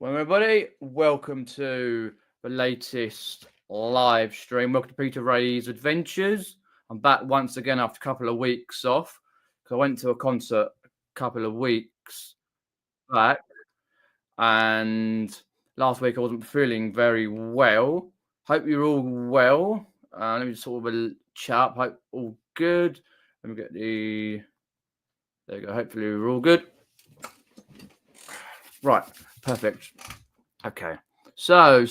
Well, everybody, welcome to the latest live stream. Welcome to Peter Wray's Adventures. I'm back once again after a couple of weeks off because I went to a concert a couple of weeks back, and last week I wasn't feeling very well. Hope you're all well. Let me just sort of a chat. Hope all good. Let me get the. There you go. Hopefully we're all good. Right, perfect. Okay. So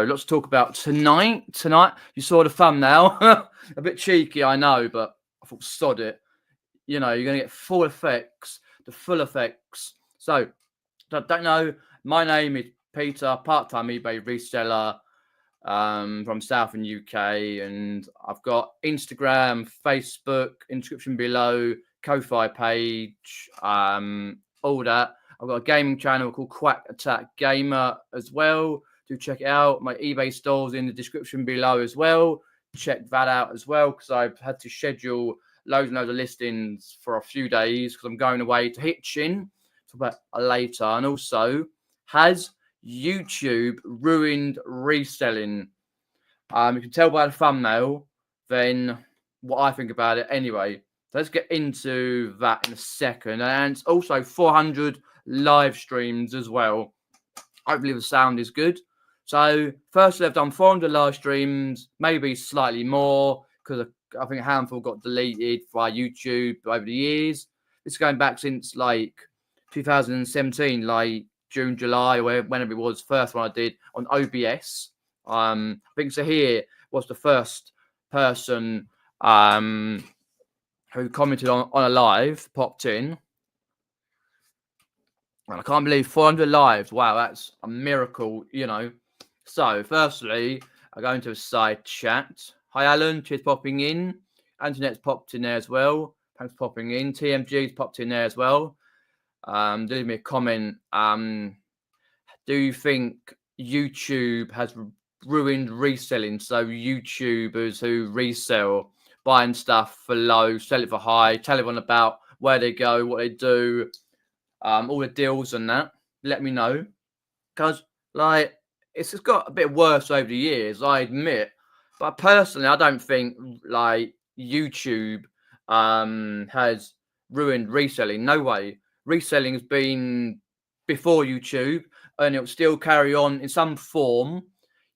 let's talk about tonight. Tonight, you saw the thumbnail. A bit cheeky, I know, but I thought sod it. You know, you're gonna get full effects, the full effects. So, don't know. My name is Peter, part-time eBay reseller from Southern UK, and I've got Instagram, Facebook, inscription below, Ko-fi page, all that. I've got a gaming channel called Quack Attack Gamer as well. Do check it out. My eBay store's in the description below as well. Check that out as well because I've had to schedule loads and loads of listings for a few days because I'm going away to Hitchin. Talk about that later. And also, has YouTube ruined reselling? You can tell by the thumbnail then what I think about it anyway. So let's get into that in a second. And it's also 400 live streams as well. Hopefully the sound is good. So firstly, I've done 400 live streams, maybe slightly more because I think a handful got deleted via YouTube over the years. It's going back since like 2017, like June, July, or whenever it was. First one I did on OBS. I think Zahir was the first person who commented on a live, popped in. And I can't believe 400 lives. Wow, that's a miracle, you know. So, firstly, I go into a side chat. Hi, Alan. Cheers popping in. Antoinette's popped in there as well. Thanks for popping in. TMG's popped in there as well. Leave me a comment. Do you think YouTube has ruined reselling? So, YouTubers who resell, buying stuff for low, sell it for high, tell everyone about where they go, what they do, all the deals and that. Let me know, because like it's just got a bit worse over the years, I admit. But personally, I don't think like YouTube has ruined reselling. No way. Reselling has been before YouTube, and it'll still carry on in some form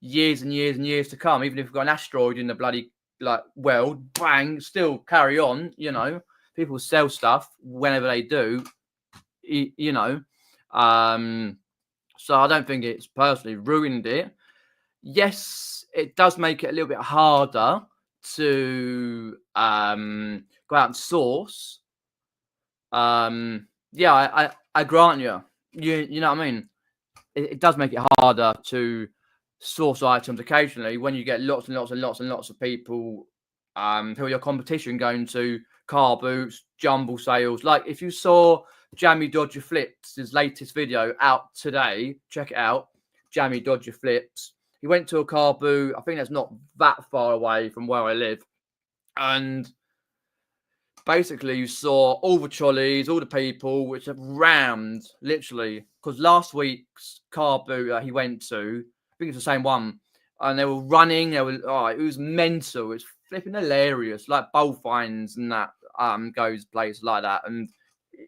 years and years and years to come. Even if we've got an asteroid in the bloody like world, bang, still carry on. You know, people sell stuff whenever they do. You know, so I don't think it's personally ruined it. Yes, it does make it a little bit harder to go out and source. Yeah, I grant you. You know what I mean? It does make it harder to source items occasionally when you get lots and lots and lots and lots of people who are your competition going to Carboots, jumble sales. Like if you saw Jammy Dodger Flips, his latest video out today, check it out. Jammy Dodger Flips. He went to a car boot. I think that's not that far away from where I live. And basically you saw all the trolleys, all the people which have rammed, literally. Because last week's car boot he went to, I think it's the same one. And they were running. It was mental. It was flipping hilarious. Like bullfinds and that goes places like that. And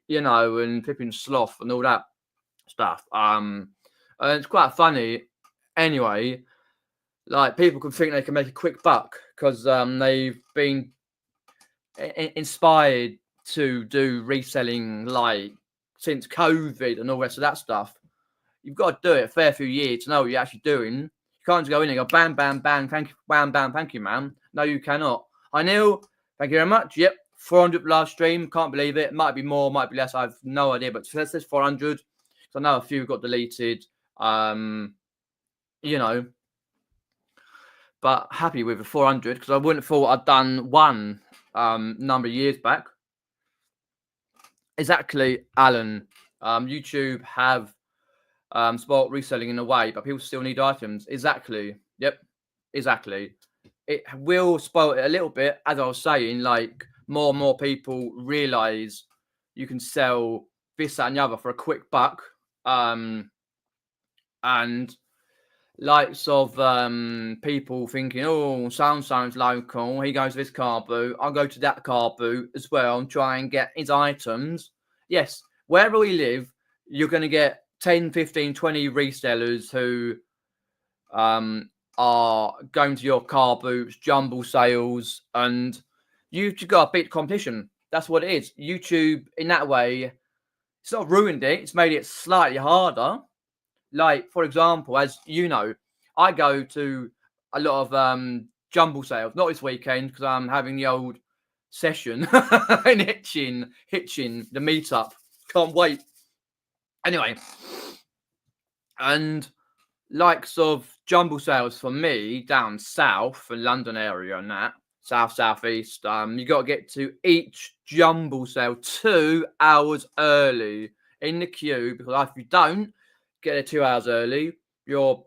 you know, and flipping sloth and all that stuff. And it's quite funny. Anyway, like people can think they can make a quick buck because they've been inspired to do reselling like since COVID and all the rest of that stuff. You've got to do it a fair few years to know what you're actually doing. You can't just go in and go bam, bam, bam, thank you, bam, bam, thank you, man. No, you cannot. Hi, Neil. Thank you very much. Yep. 400 live stream, can't believe it. Might be more, might be less. I've no idea, but let's say 400. So I know a few got deleted. You know, but happy with the 400 because I wouldn't have thought I'd done one number of years back. Exactly, Alan. YouTube have spoiled reselling in a way, but people still need items. Exactly. Yep. Exactly. It will spoil it a little bit, as I was saying, like. More and more people realize you can sell this, that, and the other for a quick buck. and likes of people thinking, oh, sounds local. He goes to this car boot. I'll go to that car boot as well and try and get his items. Yes, wherever we live, you're going to get 10, 15, 20 resellers who are going to your car boots, jumble sales, and you've got to beat the competition. That's what it is. YouTube, in that way, it's not ruined it. It's made it slightly harder. Like, for example, as you know, I go to a lot of jumble sales. Not this weekend because I'm having the old session in Hitchin, the meetup. Can't wait. Anyway, and likes of jumble sales for me down south and London area and that southeast. You got to get to each jumble sale 2 hours early in the queue, because if you don't get there 2 hours early, you're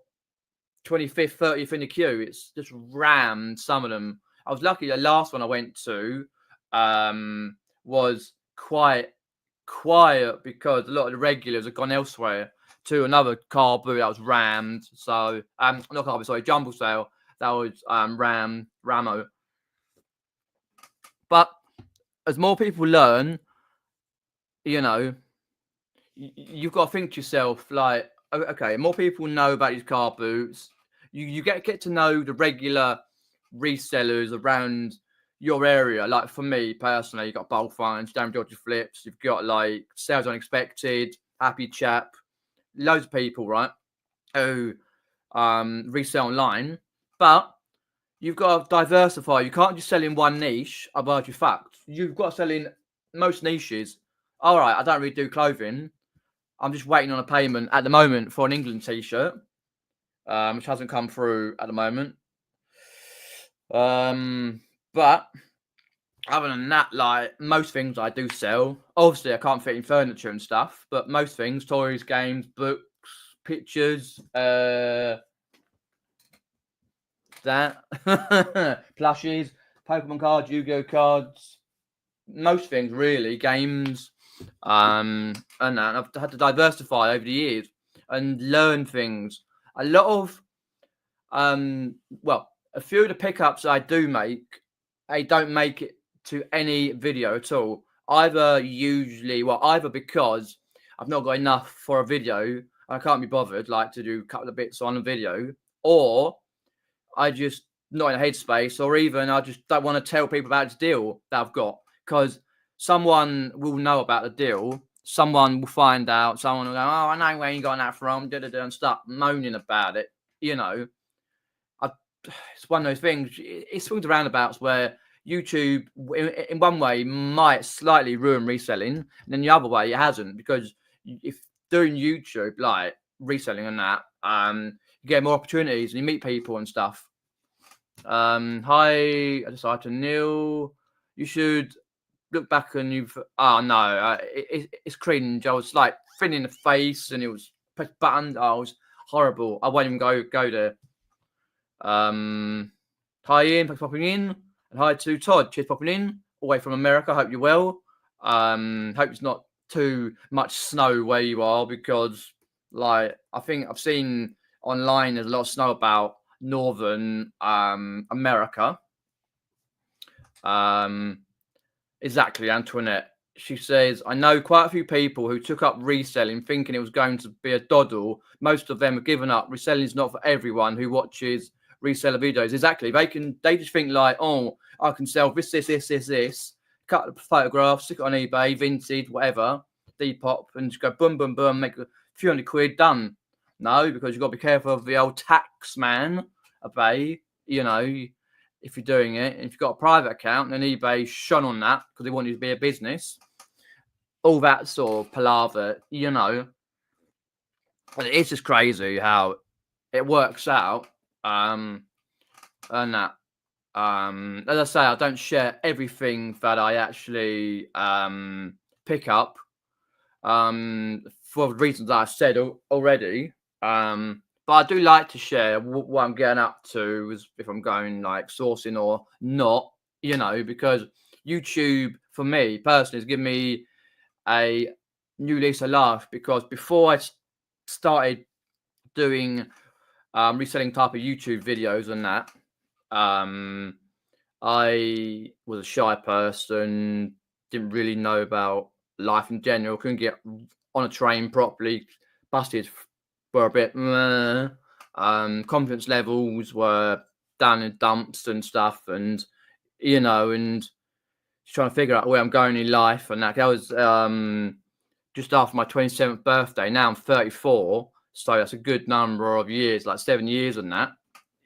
25th, 30th in the queue. It's just rammed, some of them. I was lucky the last one I went to was quite quiet because a lot of the regulars had gone elsewhere to another car boot that was rammed. So, not car boot, sorry, jumble sale. That was Ramo. But as more people learn, you know, you've got to think to yourself, like, okay, more people know about these car boots. You get to know the regular resellers around your area. Like for me personally, you've got Bowl Finds, Damn Dodgy Flips. You've got like Sales Unexpected, Happy Chap, loads of people, right, who resell online. But you've got to diversify. You can't just sell in one niche, otherwise you're fucked. You've got to sell in most niches. All right, I don't really do clothing. I'm just waiting on a payment at the moment for an England t-shirt, which hasn't come through at the moment. But other than that, like most things I do sell. Obviously, I can't fit in furniture and stuff, but most things, toys, games, books, pictures, plushies, Pokemon cards, Yu-Gi-Oh cards, most things really, games, and that. I've had to diversify over the years and learn things. A lot of, well, a few of the pickups I do make, I don't make it to any video at all. Either because I've not got enough for a video, I can't be bothered, like to do a couple of bits on a video, or I just not in a headspace, or even I just don't want to tell people about this deal that I've got, because someone will know about the deal, someone will find out, someone will go, oh, I know where you got that from, and start moaning about it. You know, it's one of those things. It swings around roundabouts where YouTube, in one way, might slightly ruin reselling, and then the other way, it hasn't, because if doing YouTube, like reselling and that, you get more opportunities and you meet people and stuff. Hi, I decided to Neil. You should look back and it's cringe. I was like thin in the face and it was pressed buttons. Oh, it was horrible. I won't even go there. Hi Ian, thanks for popping in. And hi to Todd, cheers for popping in. All the way from America, hope you're well. Hope it's not too much snow where you are, because like I think I've seen online there's a lot of snow about northern America. Exactly, Antoinette. She says, I know quite a few people who took up reselling thinking it was going to be a doddle. Most of them have given up. Reselling is not for everyone who watches reseller videos. Exactly. They just think like, oh, I can sell this, cut the photographs, stick it on eBay, vintage, whatever, Depop, and just go boom, boom, boom, make a few £100, done. No, because you've got to be careful of the old tax man, eBay, you know, if you're doing it. If you've got a private account, then eBay shone on that because they want you to be a business. All that sort of palaver, you know. It's just crazy how it works out. And that. As I say, I don't share everything that I actually pick up for the reasons that I said already. But I do like to share what I'm getting up to, if I'm going like sourcing or not, you know, because YouTube for me personally has given me a new lease of life, because before I started doing reselling type of YouTube videos and that. I was a shy person, didn't really know about life in general, couldn't get on a train properly, busted for a bit. Confidence levels were down in dumps and stuff, and you know, and trying to figure out where I'm going in life. And that was just after my 27th birthday. Now I'm 34, so that's a good number of years, like 7 years and that,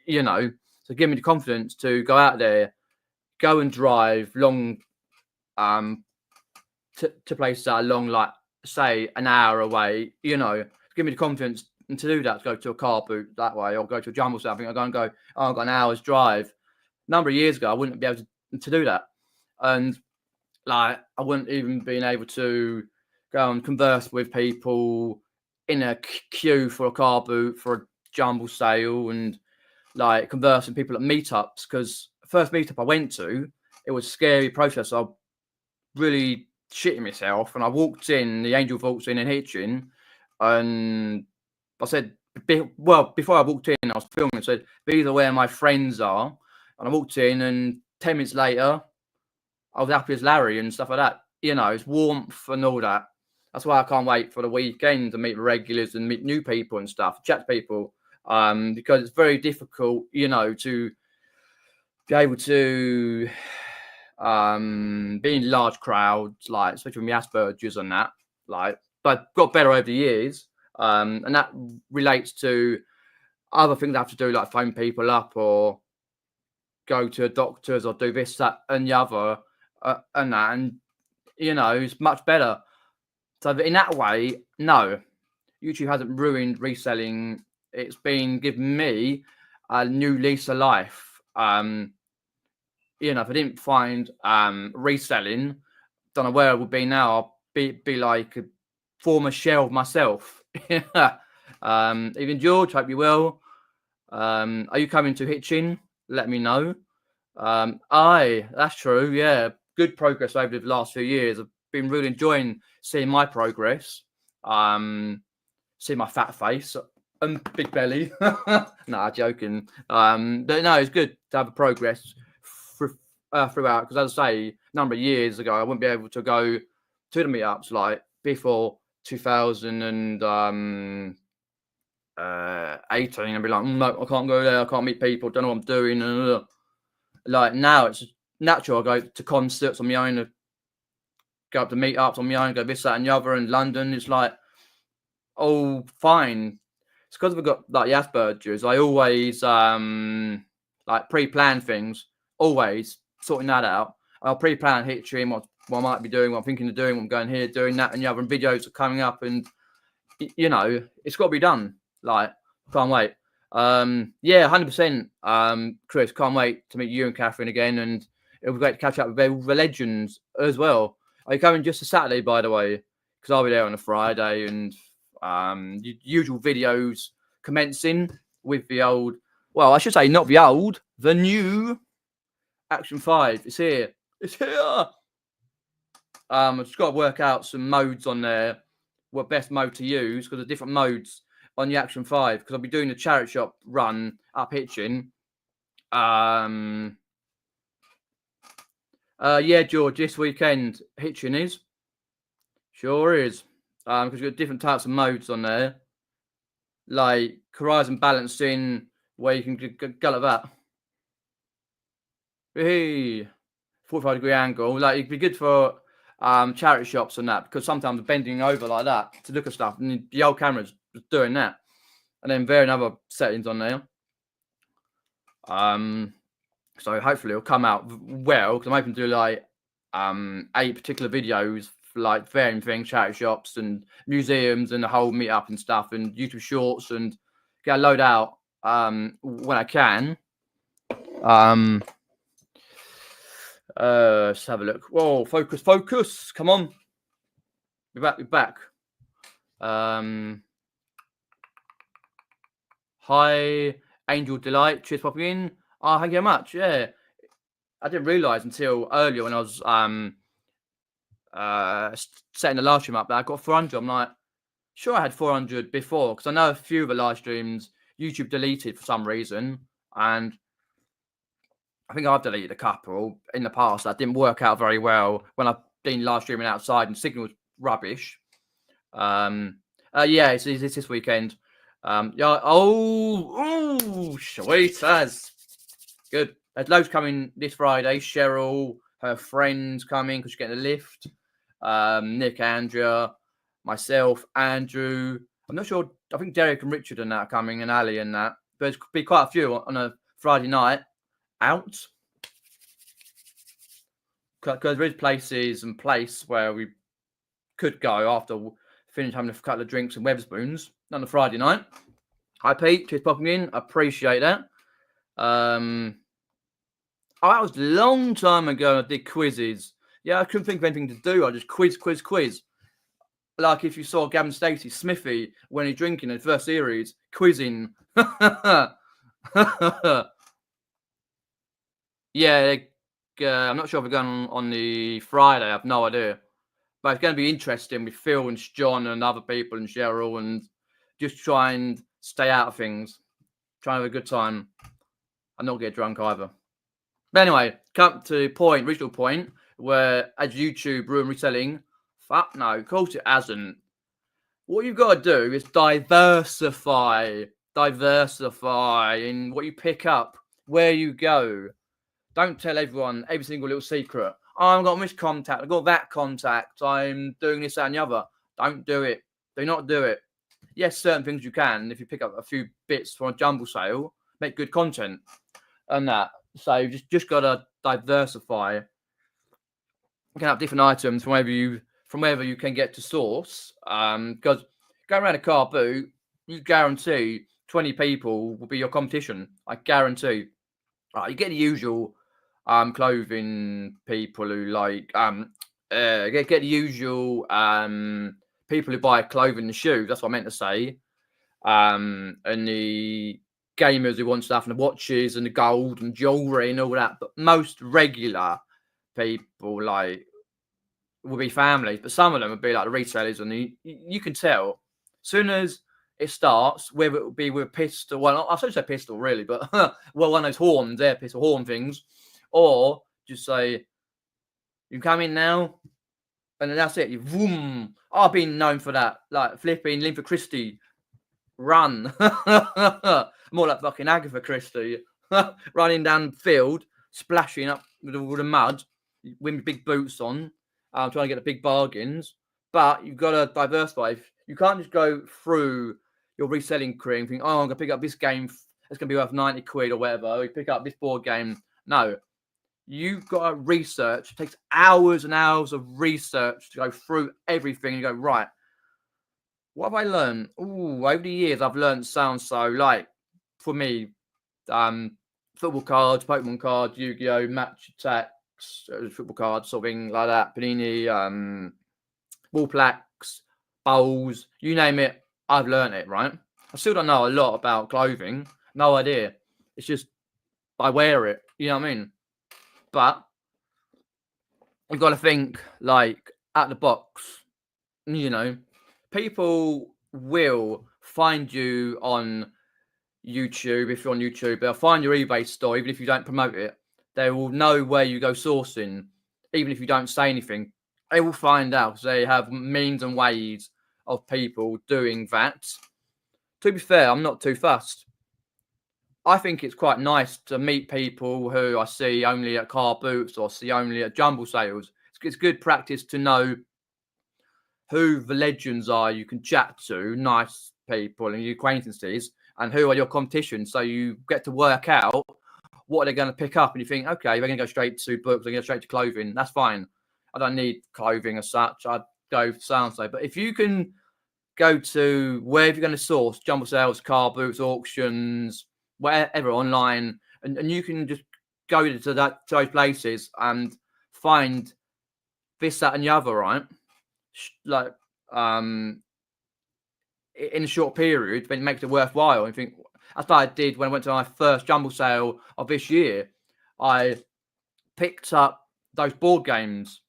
you know. So give me the confidence to go out there, go and drive long to places that are long, like say an hour away, you know. Give me the confidence to do that, to go to a car boot that way, or go to a jumble something. I go, oh, I've got an hour's drive. A number of years ago, I wouldn't be able to do that. And like, I wouldn't even been able to go and converse with people in a queue for a car boot, for a jumble sale, and like conversing with people at meetups. Because the first meetup I went to, it was a scary process. I really shitting myself, and I walked in, the angel walks in Hitchin, and I said, well, before I walked in, I was filming, I said, these are where my friends are. And I walked in, and 10 minutes later, I was happy as Larry and stuff like that. You know, it's warmth and all that. That's why I can't wait for the weekend to meet the regulars and meet new people and stuff, chat to people, because it's very difficult, you know, to be able to be in large crowds, like especially with my Asperger's and that, like, but I've got better over the years, and that relates to other things I have to do, like phone people up or go to doctors or do this, that, and the other, and that, and you know, it's much better. So in that way, no, YouTube hasn't ruined reselling. It's been giving me a new lease of life. You know, if I didn't find reselling, don't know where I would be now. I'll be like a former shell of myself. Even George, hope you will. Are you coming to Hitchin? Let me know. That's true. Yeah, good progress over the last few years. I've been really enjoying seeing my progress. See my fat face and big belly. Nah, joking. But no, it's good to have a progress throughout, because as I say, a number of years ago, I wouldn't be able to go to the meetups like before 2018 and be like, no, I can't go there, I can't meet people, don't know what I'm doing. Like now, it's natural. I go to concerts on my own, go up to meetups on my own, go this, that, and the other. In London, it's like, oh, fine. It's because I've got like the Asperger's. I always like pre-plan things, always sorting that out. I'll pre-plan Hitchin, what I might be doing, what I'm thinking of doing, what I'm going here, doing that, and the other. And videos are coming up, and you know, it's got to be done. Like, can't wait. Yeah, 100%. Chris, can't wait to meet you and Catherine again, and it'll be great to catch up with the legends as well. Are you coming just a Saturday, by the way? Because I'll be there on a Friday, and usual videos commencing with the old, well, I should say not the old, the new Action 5. It's here. It's here. I've just got to work out some modes on there, what best mode to use, because there's different modes on the Action 5, because I'll be doing the charity shop run up Hitchin. Yeah, George, this weekend Hitchin is. Sure is. Because you've got different types of modes on there, like horizon balancing, where you can go like that. Hey, 45-degree angle. Like, it'd be good for charity shops and that, because sometimes bending over like that to look at stuff, and the old camera's doing that. And then there are other settings on there. So hopefully it'll come out well, because I'm hoping to do like 8 particular videos for like varying things, charity shops and museums and the whole meetup and stuff, and YouTube shorts, and get a load out when I can. Let's have a look. Whoa, focus. Come on. We're back. Hi, Angel Delight. Cheers for popping in. Oh, thank you very much. Yeah. I didn't realise until earlier when I was setting the live stream up that I got 400. I'm like, Sure, I had 400 before, because I know a few of the live streams YouTube deleted for some reason, and I think I've deleted a couple in the past that didn't work out very well when I've been live streaming outside and signal was rubbish. Yeah, it's this weekend. Yeah. Oh, sweet as good. There's loads coming this Friday. Cheryl, her friends coming because she's getting a lift. Nick, Andrea, myself, Andrew. I'm not sure. I think Derek and Richard and that are coming, and Ali and that. But there's be quite a few on a Friday night out. Because there is places and place where we could go after finish having a couple of drinks and Wetherspoons on a Friday night. Hi Pete, cheers popping in. I appreciate that. Oh, that was a long time ago. I did quizzes. Yeah, I couldn't think of anything to do. I just quiz. Like if you saw Gavin Stacey, Smithy, when he's drinking in the first series, quizzing. Yeah, I'm not sure if we're going on the Friday. I have no idea. But it's going to be interesting with Phil and John and other people and Cheryl, and just try and stay out of things. Try and have a good time and not get drunk either. But anyway, come to the original point, where as YouTube ruined reselling. Fuck no, of course it hasn't. What you've got to do is diversify in what you pick up, where you go. Don't tell everyone every single little secret. Oh, I've got this contact, I've got that contact, I'm doing this, that, and the other. Don't do it. Do not do it. Yes, certain things you can. If you pick up a few bits from a jumble sale, make good content and that. So you just got to diversify. You can have different items from wherever you can get to source. Because going around a car boot, you guarantee 20 people will be your competition. I guarantee. You get the usual clothing people who like get the usual people who buy clothing and shoes. That's what I meant to say. And the gamers who want stuff and the watches and the gold and jewelry and all that. But most regular people like will be families, but some of them would be like the resellers, and you can tell as soon as it starts, whether it will be with a pistol. Well, I shouldn't say pistol really, but well, one of those horns, air pistol horn things, or just say, "You come in now," and then that's it. You boom. I've been known for that, like flipping Linford Christie run, more like fucking Agatha Christie, running down the field, splashing up with all the mud, with big boots on, trying to get the big bargains. But you've got to diversify. You can't just go through your reselling career and think, oh, I'm going to pick up this game. It's going to be worth 90 quid or whatever. Or you pick up this board game. No. You've got to research. It takes hours and hours of research to go through everything and go, right, what have I learned? Ooh, over the years, I've learned so. Like, for me, football cards, Pokemon cards, Yu-Gi-Oh, Match Attacks, football cards, sort of thing like that. Panini, wall plaques, bowls, you name it, I've learned it, right? I still don't know a lot about clothing. No idea. It's just I wear it. You know what I mean? But you've got to think like out the box. You know, people will find you on YouTube. If you're on YouTube, they'll find your eBay store, even if you don't promote it. They will know where you go sourcing, even if you don't say anything. They will find out because they have means and ways of people doing that. To be fair, I'm not too fussed. I think it's quite nice to meet people who I see only at Carboots or see only at jumble sales. It's good practice to know who the legends are you can chat to, nice people and your acquaintances, and who are your competition. So you get to work out what they're going to pick up, and you think, okay, they're going to go straight to books, they're going to go straight to clothing. That's fine. I don't need clothing as such. I'd go so. But if you can go to wherever you're going to source, jumble sales, Carboots, auctions, wherever online, and you can just go to those places and find this, that, and the other, right? Like in a short period, then it makes it worthwhile. I think that's what I did when I went to my first jumble sale of this year. I picked up those board games,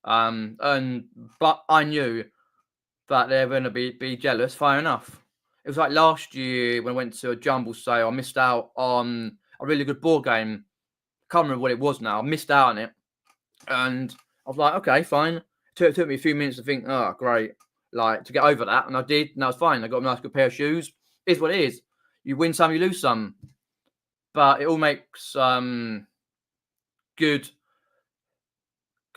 but I knew that they're going to be jealous. Fair enough. It was like last year when I went to a jumble sale. I missed out on a really good board game. Can't remember what it was now. I missed out on it, and I was like, okay, fine. It took me a few minutes to think, oh, great, like to get over that, and I did, and that was fine. I got a nice good pair of shoes. It's what it is. You win some, you lose some, but it all makes good,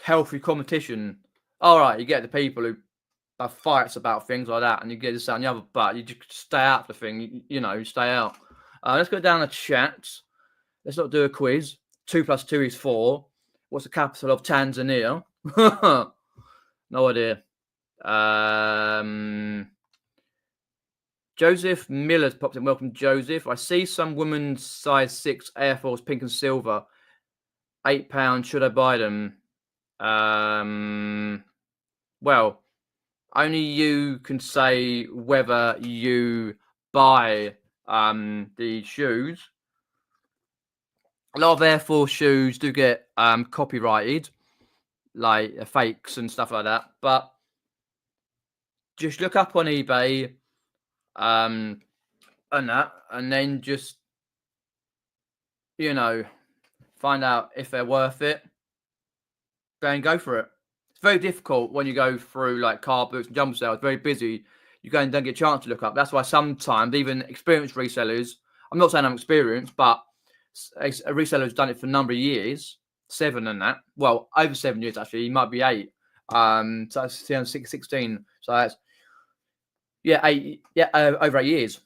healthy competition. All right, you get the people who have fights about things like that, and you get this and the other, but you just stay out of the thing. You know, you stay out. Let's go down the chat. Let's not do a quiz. 2 + 2 is 4. What's the capital of Tanzania? No idea. Joseph Miller's popped in. Welcome, Joseph. I see some women's size 6 Air Force pink and silver. £8. Should I buy them? Well, only you can say whether you buy the shoes. A lot of Air Force shoes do get copyrighted, like fakes and stuff like that. But just look up on eBay and that, and then just, you know, find out if they're worth it. Then go for it. It's very difficult when you go through like Carboots and jumble sales. Very busy. You go and don't get a chance to look up. That's why sometimes even experienced resellers. I'm not saying I'm experienced, but a reseller who's done it for a number of years, 7 and that. Well, over 7 years actually. He might be 8. So that's 16. So that's over 8 years.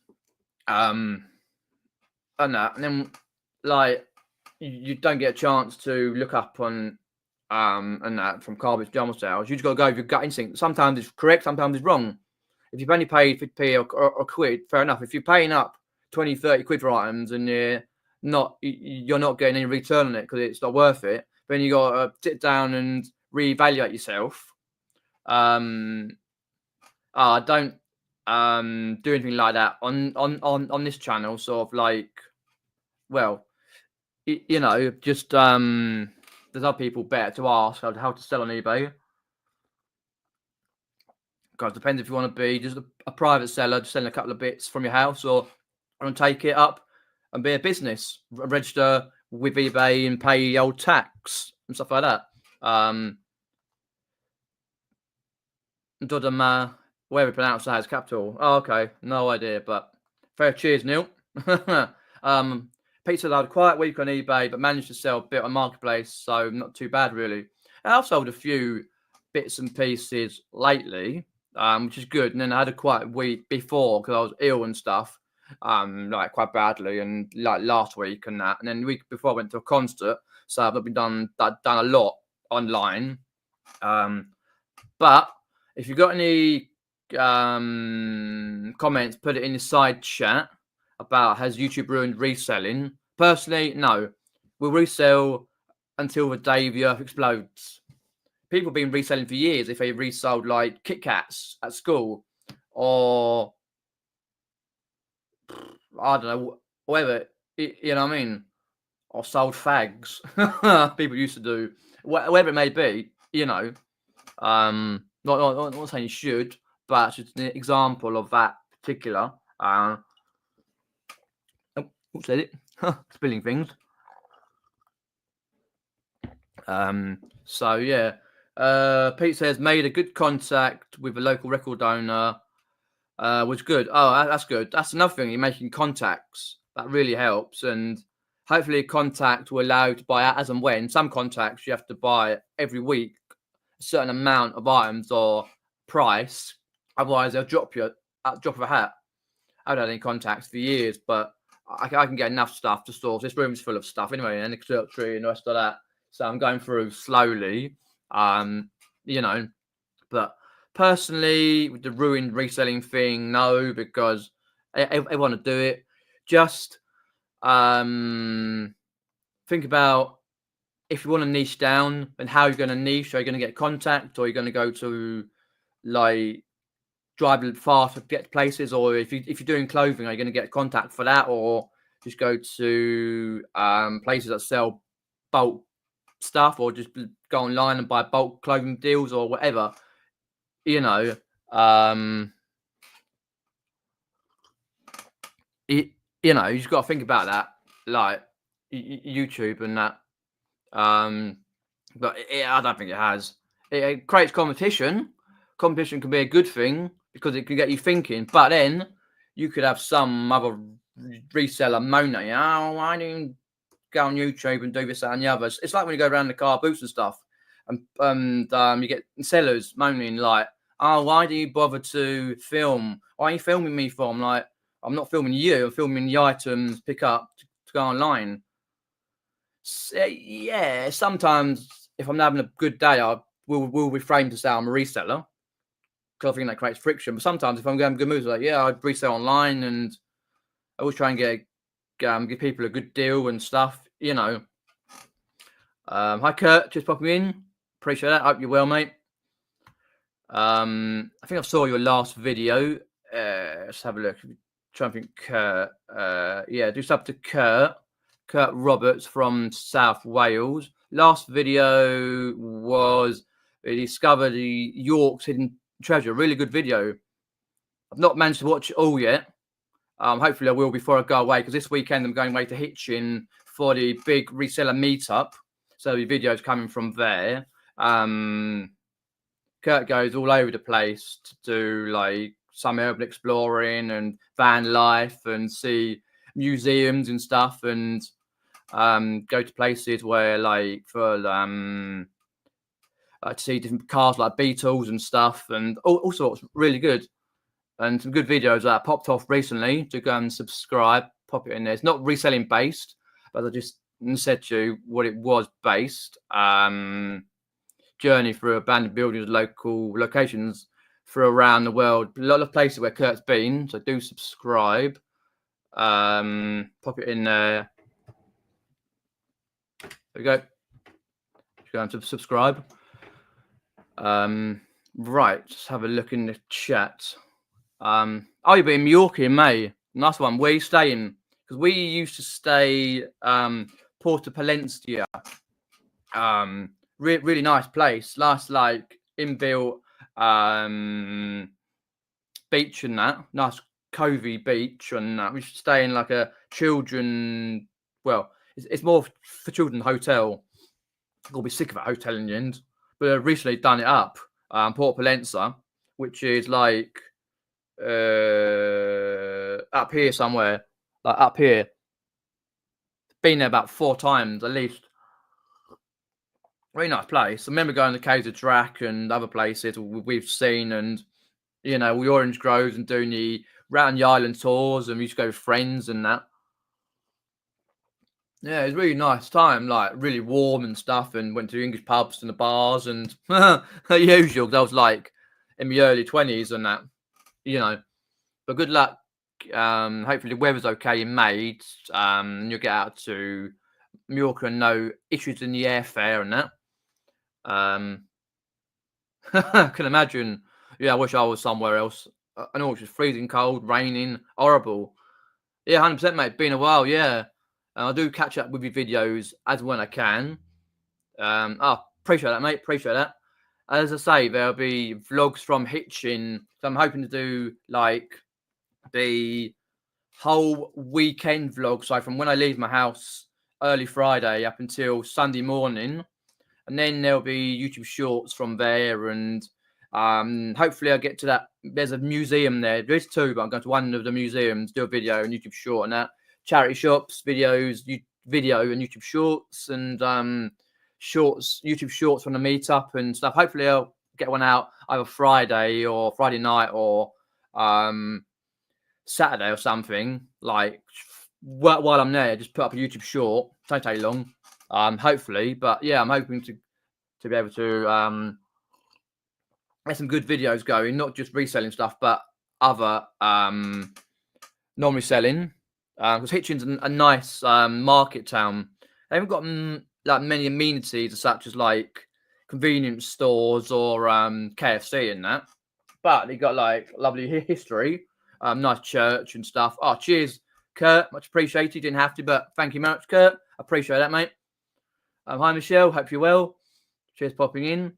And that, and then like you don't get a chance to look up on and that from Carboots jumble sales. You just got to go with your gut instinct. Sometimes it's correct, sometimes it's wrong. If you've only paid 50p or quid, fair enough. If you're paying up 20, 30 quid for items and you're not getting any return on it because it's not worth it, then you got to sit down and reevaluate yourself. I don't do anything like that on this channel. Sort of like, well, you know, just there's other people better to ask how to sell on eBay. Because it depends if you want to be just a private seller, just selling a couple of bits from your house, or want to take it up and be a business, register with eBay and pay the old tax and stuff like that. Dodama, where we pronounce that as capital. Oh, okay, no idea, but fair cheers, Neil. Pete said I had a quiet week on eBay, but managed to sell a bit on Marketplace, so not too bad, really. I've sold a few bits and pieces lately, which is good. And then I had a quiet week before because I was ill and stuff, like quite badly, and like last week and that. And then the week before I went to a concert, so I've not been done a lot online. But if you've got any comments, put it in the side chat about has YouTube ruined reselling. Personally, no. We'll resell until the day the earth explodes. People have been reselling for years if they resold like Kit Kats at school, or I don't know, whatever, you know what I mean, or sold fags. People used to do, whatever it may be, you know. Not saying you should, but it's just an example of that particular. Said it. Spilling things. So yeah. Pete says made a good contact with a local record owner. Was good. Oh, that's good. That's another thing. You're making contacts. That really helps. And hopefully a contact will allow you to buy as and when. Some contacts you have to buy every week a certain amount of items or price. Otherwise they'll drop you at the drop of a hat. I haven't had any contacts for years, but I can get enough stuff to store. This room's full of stuff anyway, and the conservatory and the rest of that. So I'm going through slowly, you know. But personally, with the ruined reselling thing, no, because I want to do it. Just think about if you want to niche down, and how you're going to niche. Are you going to get contact, or are you going to go to like drive fast to get places, or if you're doing clothing, are you going to get contact for that, or just go to places that sell bulk stuff, or just go online and buy bulk clothing deals or whatever, you know. You know, you just got to think about that, like YouTube and that. But I don't think it has. It creates competition. Competition can be a good thing because it can get you thinking. But then you could have some other reseller moan at you. Oh, why don't you go on YouTube and do this, that, and the other? It's like when you go around the Carboots and stuff, and you get sellers moaning like, "Oh, why do you bother to film? Why are you filming me for?" I'm like, I'm not filming you. I'm filming the items pick up to go online. Yeah, sometimes if I'm having a good day, I will refrain to say I'm a reseller because I think that creates friction. But sometimes if I'm going good mood, like, yeah, I resell online and I always try and give people a good deal and stuff, you know. Hi Kurt, just popping in. Appreciate that. Hope you're well, mate. I think I saw your last video. Let's have a look. Try and think. Kurt. Yeah, do sub to Kurt Roberts from South Wales. Last video was he discovered the York's hidden treasure. Really good video. I've not managed to watch it all yet. Hopefully I will before I go away, because this weekend I'm going away to Hitchin for the big reseller meetup. So the video's coming from there. Kurt goes all over the place to do like some urban exploring and van life and see museums and stuff, and go to places where like for to see different cars like Beetles and stuff, and all sorts. Really good, and some good videos that popped off recently. To go and subscribe, pop it in there. It's not reselling based, but I just said to you what it was based. Journey through abandoned buildings, local locations for around the world. A lot of places where Kurt's been, so do subscribe. Pop it in there. There we go. Just go to subscribe. Right, let's have a look in the chat. Oh, you'll be in Mallorca in May. Nice one. Where are you staying? Because we used to stay Porta Palencia. Really nice place. Last like inbuilt beach and that. Nice covey beach and that. We should stay in like a children. Well, it's more for children hotel. I'll be sick of a hotel in the end. But I've recently done it up. Port Palencia, which is like up here somewhere. Like up here. Been there about 4 times at least. Really nice place. I remember going to Caves of Drac and other places we've seen, and you know, we orange groves and doing the round the island tours, and we used to go with friends and that. Yeah, it was a really nice time, like really warm and stuff, and went to English pubs and the bars and usual. That was like in my early 20s and that, you know. But good luck. Hopefully the weather's okay in May. You'll get out to Mallorca and no issues in the airfare and that. I can imagine. Yeah, I wish I was somewhere else. I know it's just freezing cold, raining, horrible. Yeah, 100%, mate. Been a while, yeah. I do catch up with your videos as when I can. Appreciate that, mate. Appreciate that. As I say, there'll be vlogs from Hitchin. So I'm hoping to do like the whole weekend vlog. So from when I leave my house early Friday up until Sunday morning. And then there'll be YouTube shorts from there, and hopefully I'll get to that. There's a museum there. There's 2, but I'm going to one of the museums, do a video and YouTube short, and that charity shops, videos, video and YouTube shorts, and YouTube shorts from the meetup and stuff. Hopefully I'll get one out either Friday or Friday night or Saturday or something. Like while I'm there, just put up a YouTube short. Don't take long. Hopefully, but yeah, I'm hoping to be able to get some good videos going, not just reselling stuff, but other non-reselling. Because Hitchin's a nice market town. They haven't got like many amenities such as like convenience stores or KFC and that, but they got like lovely history, nice church and stuff. Oh, cheers, Kurt, much appreciated. Didn't have to, but thank you very much, Kurt. Appreciate that, mate. Hi, Michelle. Hope you're well. Cheers, popping in.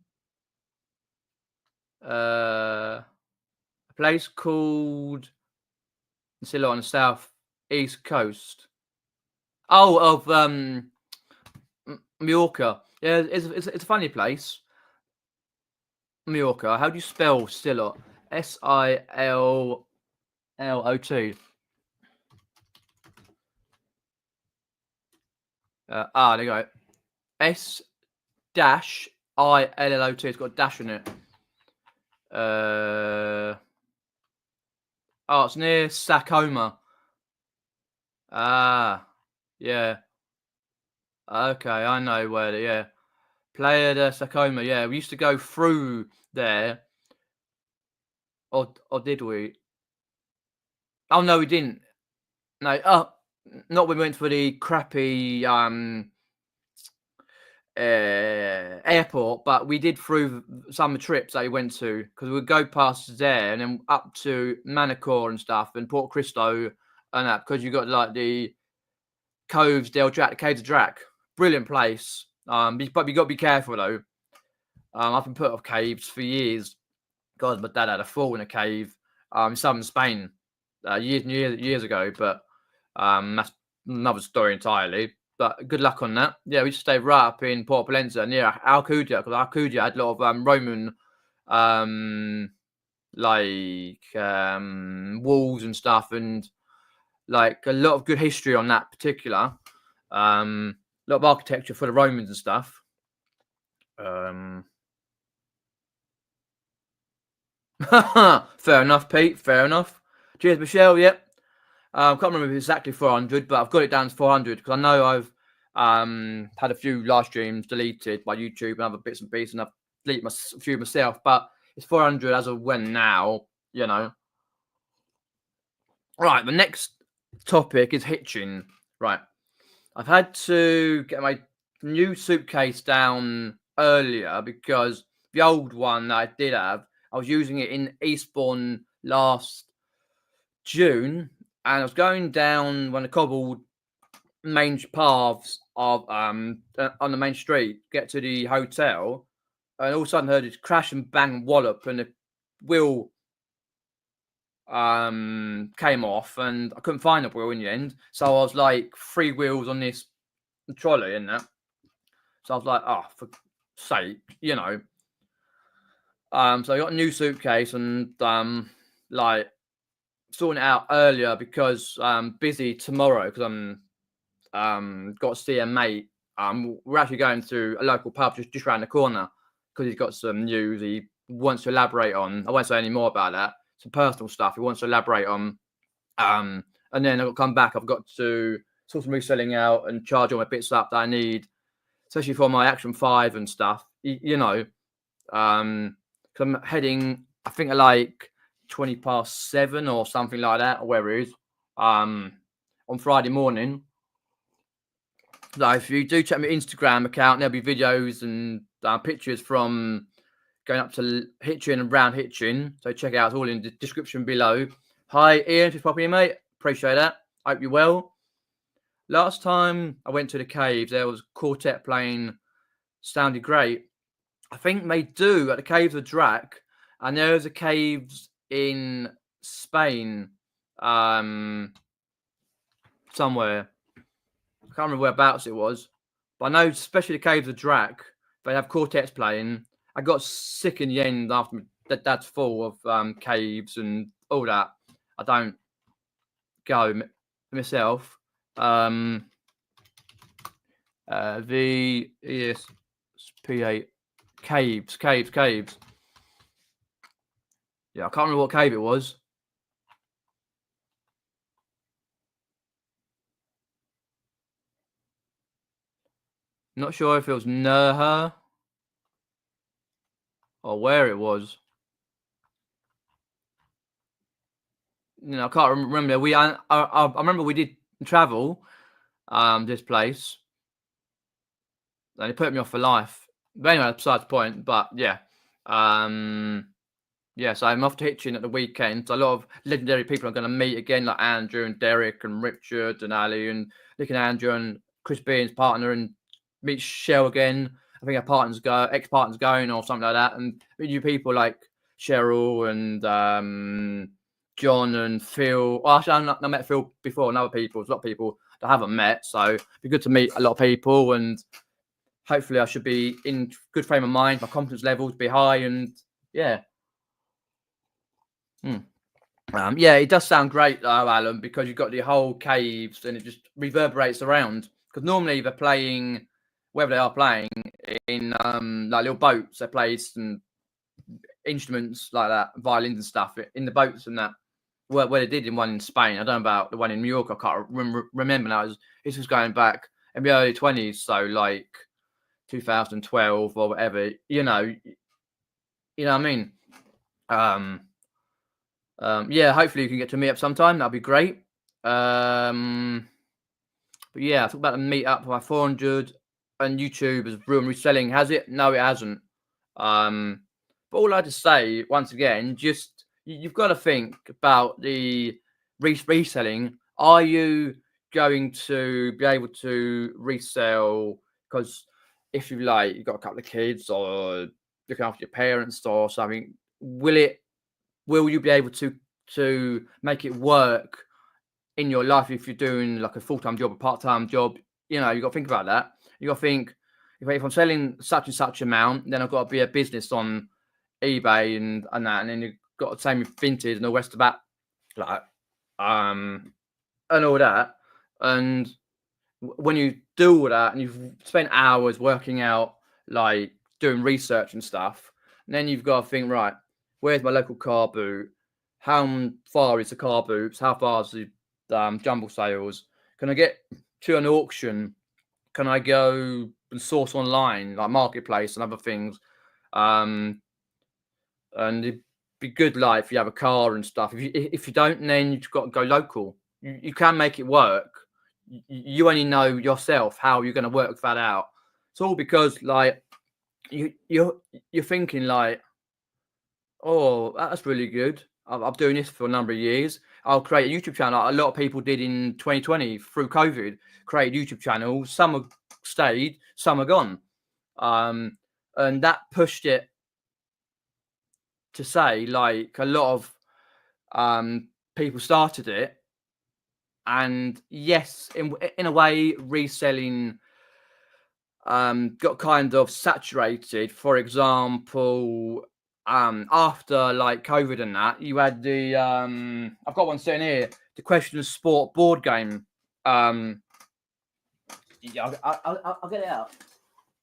place called still on the south east coast. Oh, of Mallorca. Yeah, it's a funny place. Mallorca. How do you spell Silot? Silot. There you go. S dash ILLOT. It's got a dash in it. Oh, it's near Sakoma. Ah, yeah. Okay, I know where. Yeah, Playa de Sakoma. Yeah, we used to go through there. Or did we? Oh no, we didn't. No. Not when we went for the crappy airport, but we did through some of the trips that we went to, because we would go past there and then up to Manacor and stuff and Port Cristo and that, because you got like the Coves del Drac, the Caves of Drac. Brilliant place. But you got to be careful though. I've been put off caves for years. God, my dad had a fall in a cave in southern Spain years ago, but that's another story entirely. But good luck on that. Yeah, we just stayed right up in Port Pollenza near Alcudia, because Alcudia had a lot of Roman walls and stuff, and like a lot of good history on that particular. A lot of architecture for the Romans and stuff. Fair enough, Pete. Fair enough. Cheers, Michelle. Yep. I can't remember exactly 400, but I've got it down to 400 because I know I've had a few live streams deleted by YouTube and other bits and pieces, and I've deleted a few myself. But it's 400 as of when now, you know. Right, the next topic is Hitchin. Right, I've had to get my new suitcase down earlier because the old one that I did have, I was using it in Eastbourne last June, and I was going down one of the cobbled main paths of on the main street, get to the hotel, and all of a sudden I heard this crash and bang wallop, and the wheel came off, and I couldn't find the wheel in the end. So I was like 3 wheels on this trolley and that. So I was like, oh, for sake, you know. So I got a new suitcase and like sorting it out earlier because I'm busy tomorrow because I'm got to see a mate. We're actually going to a local pub just around the corner because he's got some news he wants to elaborate on. I won't say any more about that. Some personal stuff he wants to elaborate on. And then I've got to come back. I've got to sort some reselling out and charge all my bits up that I need, especially for my Action 5 and stuff. You know, because I'm heading, I think, like 7:20 or something like that, or where it is, on Friday morning. So if you do check my Instagram account, there'll be videos and pictures from going up to Hitchin and round Hitchin. So check it out. It's all in the description below. Hi, Ian. Just popping in, mate. Appreciate that. Hope you're well. Last time I went to the caves, there was quartet playing. Sounded great. I think they do at the Caves of Drac, and there's a caves in Spain somewhere. I can't remember whereabouts it was, but I know especially the Caves of Drac, they have quartets playing. I got sick in the end after that's full of caves and all that. I don't go myself. The ESP8 caves. Yeah, I can't remember what cave it was. Not sure if it was Nerha or where it was. You know, I can't remember. I remember we did travel this place, and it put me off for life. But anyway, besides the point. But yeah, yeah. So I'm off to Hitchin at the weekend. So a lot of legendary people I'm going to meet again, like Andrew and Derek and Richard and Ali and Nick and Andrew and Chris Bean's partner, and meet Shell again. I think our ex-partner's going or something like that, and meet new people like Cheryl and John and Phil. Well, actually, I met Phil before and other people. There's a lot of people that I haven't met, so it'd be good to meet a lot of people, and hopefully I should be in good frame of mind. My confidence levels be high, and yeah. Yeah, it does sound great though, Alan, because you've got the whole caves and it just reverberates around. Because normally they're playing, wherever they are playing, in like little boats. They play some instruments like that, violins and stuff, in the boats and that. Well, they did in one in Spain. I don't know about the one in New York. I can't remember now. This was going back in the early 20s, so like 2012 or whatever. You know what I mean? Yeah, hopefully you can get to meet up sometime. That'd be great. But yeah, I talked about the meet up by 400 and YouTube has ruined reselling. Has it? No, it hasn't. But all I just say once again, just you've got to think about the reselling. Are you going to be able to resell? Because if you've got a couple of kids or looking after your parents or something, will you be able to make it work in your life if you're doing like a full-time job, a part-time job? You got to think about that. You got to think, if I'm selling such and such amount, then I've got to be a business on eBay and that, and then you've got the same with Vinted and all the rest of that, and all that. And when you do all that and you've spent hours working out, like doing research and stuff, and then you've got to think, right, where's my local car boot? How far is the car boots? How far is the jumble sales? Can I get to an auction? Can I go and source online, like Marketplace and other things? And it'd be good, like if you have a car and stuff. If you don't, then you've got to go local. You can make it work. You only know yourself how you're going to work that out. It's all because like you're thinking like, oh, that's really good. I'm doing this for a number of years. I'll create a YouTube channel. A lot of people did in 2020 through COVID, create YouTube channels. Some have stayed, some are gone. And that pushed it to say, like, a lot of people started it. And yes, in a way, reselling got kind of saturated. For example, after like COVID and that, you had the I've got one sitting here, the Question of Sport board game. Yeah, I'll get it out.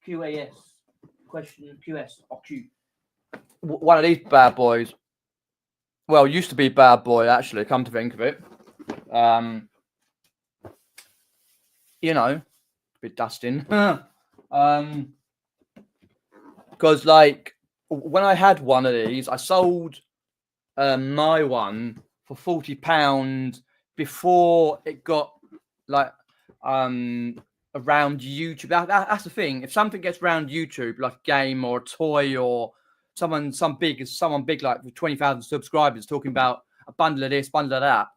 QAS, question QS or Q. One of these bad boys. Well, used to be bad boy actually. Come to think of it, a bit dusting. Because like when I had one of these, I sold my one for £40 before it got like around YouTube. That's the thing. If something gets around YouTube, like a game or a toy or someone big like with 20,000 subscribers talking about a bundle of this, bundle of that,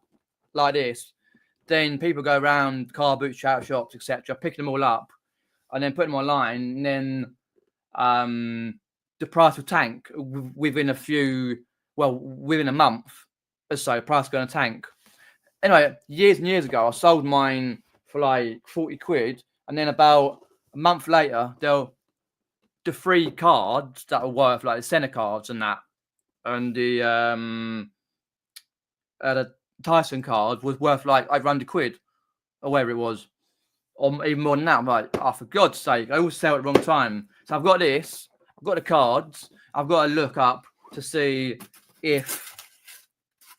like this, then people go around Carboots, shout shops, etc., picking them all up and then putting them online, and then the price will tank within a month or so. Price going to tank. Anyway, years and years ago, I sold mine for like 40 quid, and then about a month later, the free cards that are worth like the center cards and that, and the Tyson card was worth like over 100 quid or whatever it was, or even more than that. I'm like, oh, for God's sake, I always sell at the wrong time. So I've got this, I've got the cards, I've got to look up to see if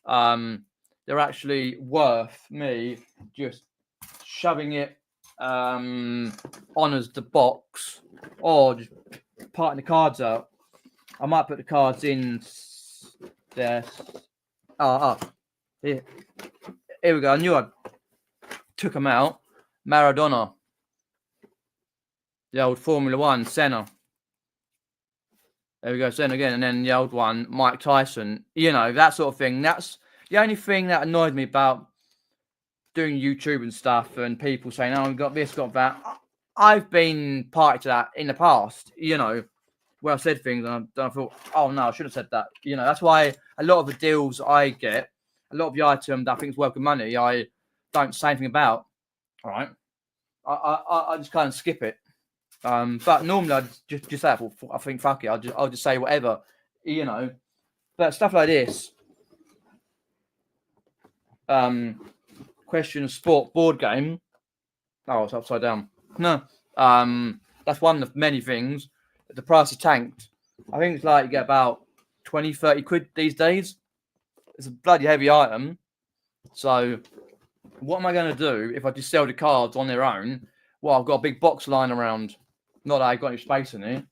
they're actually worth me just shoving it on as the box or just parting the cards out. I might put the cards in there. Here we go. I knew I took them out. Maradona, the old Formula One, Senna. There we go, Senna again, and then the old one, Mike Tyson. That sort of thing. That's the only thing that annoyed me about doing YouTube and stuff, and people saying, "Oh, we've got this, got that." I've been party to that in the past. When where I said things and I thought, oh no, I should have said that. You know, that's why a lot of the deals I get, a lot of the items that I think is worth the money, I don't say anything about. All right, I just kind of skip it. But normally I just say, I think fuck it, I'll just say whatever, you know. But stuff like this, question of sport board game. Oh, it's upside down. No, that's one of many things. The price is tanked. I think it's like you get about 20, 30 quid these days. It's a bloody heavy item. So what am I going to do if I just sell the cards on their own? Well, I've got a big box lying around. Not that I've got any space in it.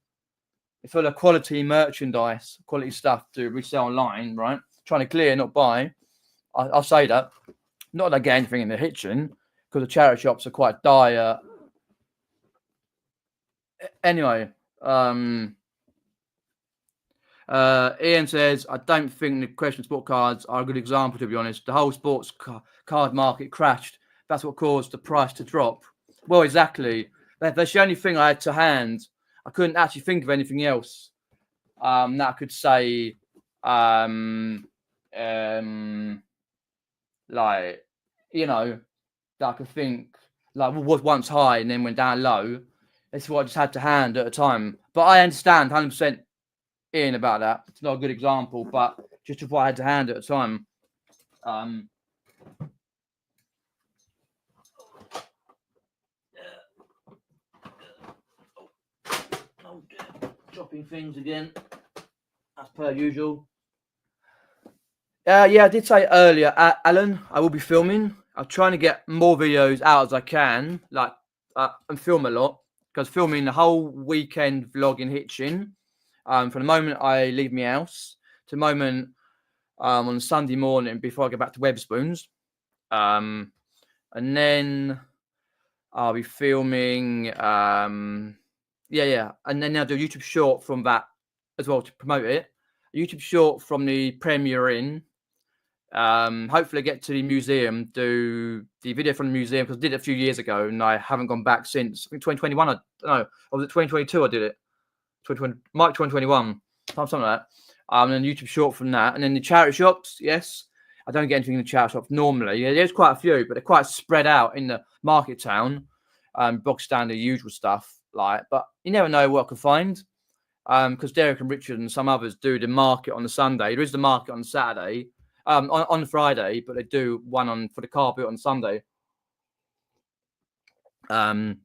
It's full of quality merchandise, quality stuff to resell online, right? Trying to clear, not buy. I'll say that. Not that I get anything in the Hitchin, because the charity shops are quite dire. Anyway, Ian says, I don't think the question of sport cards are a good example, to be honest. The whole sports card market crashed. That's what caused the price to drop. Well, exactly. That's the only thing I had to hand. I couldn't actually think of anything else that I could say, like, you know, that I could think, like, was once high and then went down low. That's what I just had to hand at a time. But I understand 100% Ian about that. It's not a good example, but just what I had to hand at a time. Dropping things again, as per usual. Yeah, I did say earlier, Alan, I will be filming. I'm trying to get more videos out as I can, like, and film a lot, because filming the whole weekend vlog in Hitchin, from the moment I leave my house to the moment on Sunday morning before I go back to Wetherspoons, and then I'll be filming, and then I'll do a YouTube short from that as well to promote it. A YouTube short from the premiere in. Hopefully get to the museum, do the video from the museum, because I did it a few years ago and I haven't gone back since. I think 2021, I don't know, or was it 2022 I did it? 2020, March 2021, something like that. And then YouTube short from that. And then the charity shops, yes. I don't get anything in the charity shops normally. Yeah, there's quite a few, but they're quite spread out in the market town. Box standard, usual stuff, like, but you never know what I can find. Because Derek and Richard and some others do the market on the Sunday. There is the market on Saturday, on Friday, but they do one for the Carboot on Sunday. And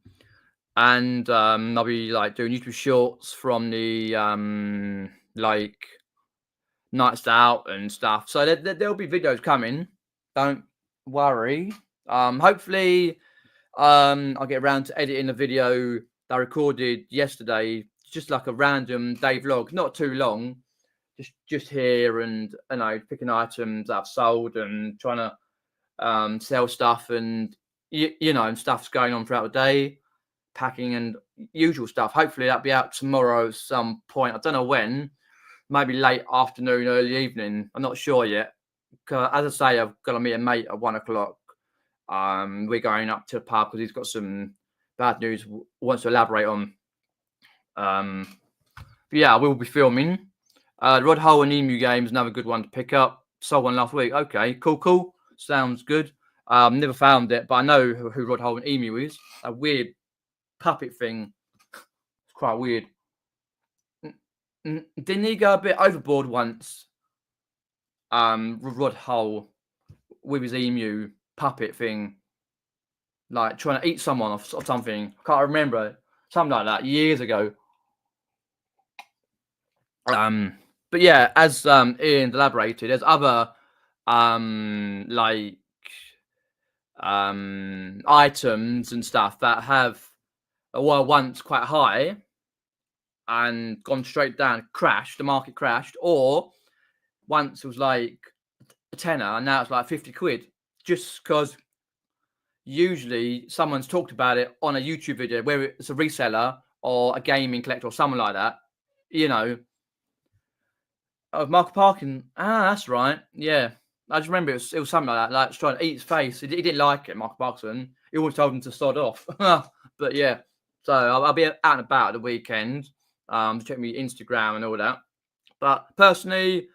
I'll be like doing YouTube shorts from the like nights out and stuff. So there'll be videos coming. Don't worry. Hopefully, I'll get around to editing the video that I recorded yesterday. Just like a random day vlog, not too long. Just here and picking items that I've sold and trying to sell stuff and and stuff's going on throughout the day, packing and usual stuff. Hopefully that'll be out tomorrow at some point. I don't know when, maybe late afternoon, early evening. I'm not sure yet. As I say, I've got to meet a mate at 1 o'clock. We're going up to the pub because he's got some bad news he wants to elaborate on. But yeah, I will be filming. The Rod Hole and Emu game is another good one to pick up. Sold one last week. Okay, cool. Sounds good. Never found it, but I know who Rod Hole and Emu is. A weird puppet thing. It's quite weird. Didn't he go a bit overboard once? Rod Hole with his emu puppet thing, like trying to eat someone or something. I can't remember. Something like that years ago. But yeah, as Ian elaborated, there's other items and stuff that were once quite high and gone straight down, crashed, the market crashed, or once it was like a tenner and now it's like 50 quid, just because usually someone's talked about it on a YouTube video where it's a reseller or a gaming collector or someone like that, Mark Parkin. That's right. Yeah. I just remember it was something like that. Like, trying to eat his face. He didn't like it, Mark Parkinson. He always told him to sod off. But yeah. So I'll be out and about at the weekend. check me Instagram and all that. But personally,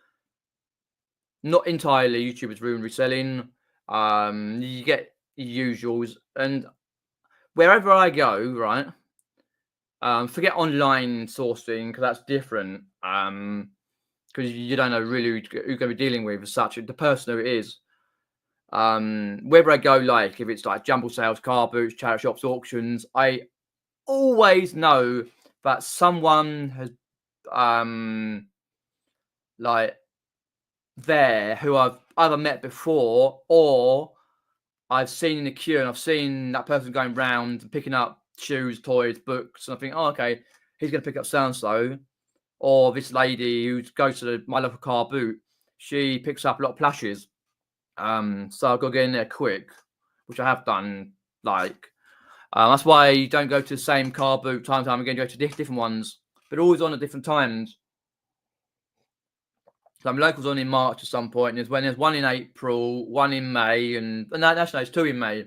not entirely YouTubers ruined reselling. You get usuals, and wherever I go, right? Forget online sourcing because that's different. Because you don't know really who you're going to be dealing with as such. The person who it is. Wherever I go, like if it's like jumble sales, car boots, charity shops, auctions, I always know that someone has like there who I've either met before or I've seen in the queue, and I've seen that person going round and picking up shoes, toys, books, and I think, oh, okay, he's going to pick up so and so. Or this lady who goes to my local car boot, she picks up a lot of plushes. So I've got to get in there quick, which I have done. Like, that's why you don't go to the same car boot time and time again. You go to different ones, but always on at different times. So locals on in March at some point. And there's one in April, one in May, and no, actually, it's 2 in May.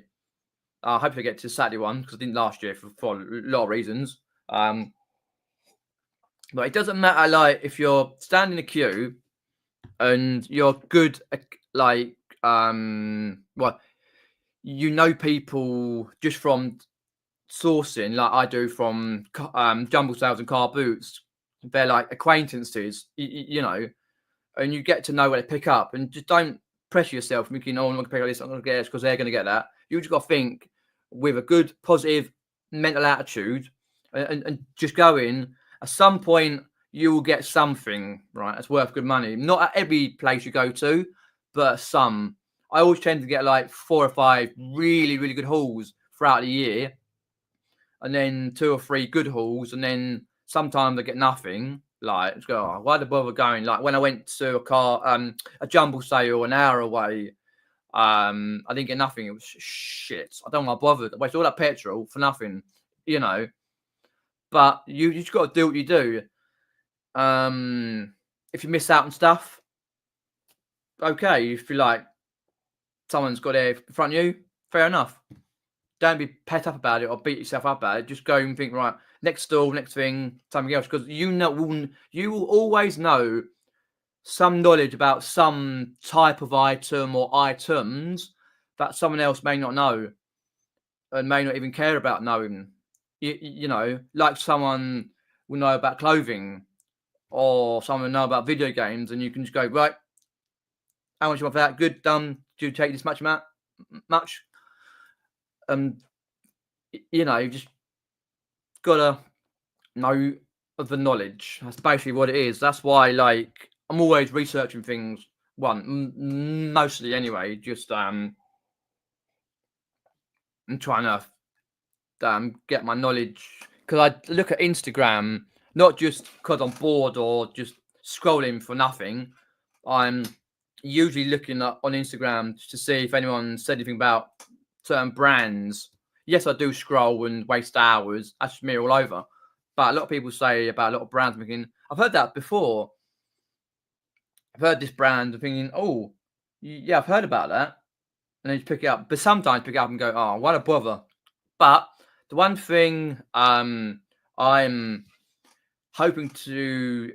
I hope to get to the Saturday one because I didn't last year for a lot of reasons. But it doesn't matter, like, if you're standing in a queue and you're good, like, well, you know people just from sourcing, like I do from jumble sales and car boots. They're like acquaintances, you know, and you get to know where they pick up, and just don't pressure yourself thinking, oh, I'm not going to pick up this, I'm going to get this because they're going to get that. You just got to think with a good, positive mental attitude and just go in. At some point, you will get something, right? That's worth good money. Not at every place you go to, but some. I always tend to get like 4 or 5 really, really good hauls throughout the year, and then 2 or 3 good hauls, and then sometimes I get nothing. Like, just go, oh, why the bother going? Like when I went to a jumble sale an hour away, I didn't get nothing. It was shit. I don't want to bother. I waste all that petrol for nothing, you know. But you just got to do what you do. If you miss out on stuff, okay. If you like, someone's got there in front of you, fair enough. Don't be pet up about it or beat yourself up about it. Just go and think, right, next stall, next thing, something else. Because you will always know some knowledge about some type of item or items that someone else may not know and may not even care about knowing. You know, like someone will know about clothing, or someone will know about video games, and you can just go, right, how much you want for that? Good, done. Do you take this much amount? Much? You know, you just gotta know of the knowledge. That's basically what it is. That's why, like, I'm always researching things. Mostly anyway. Just I'm trying to get my knowledge, because I look at Instagram not just because I'm bored or just scrolling for nothing. I'm usually looking on Instagram to see if anyone said anything about certain brands. Yes, I do scroll and waste hours. That's me all over. But a lot of people say about a lot of brands. I'm thinking, I've heard that before. I've heard this brand. I'm thinking, oh, yeah, I've heard about that. And then you pick it up. But sometimes pick it up and go, oh, why bother? But the one thing I'm hoping to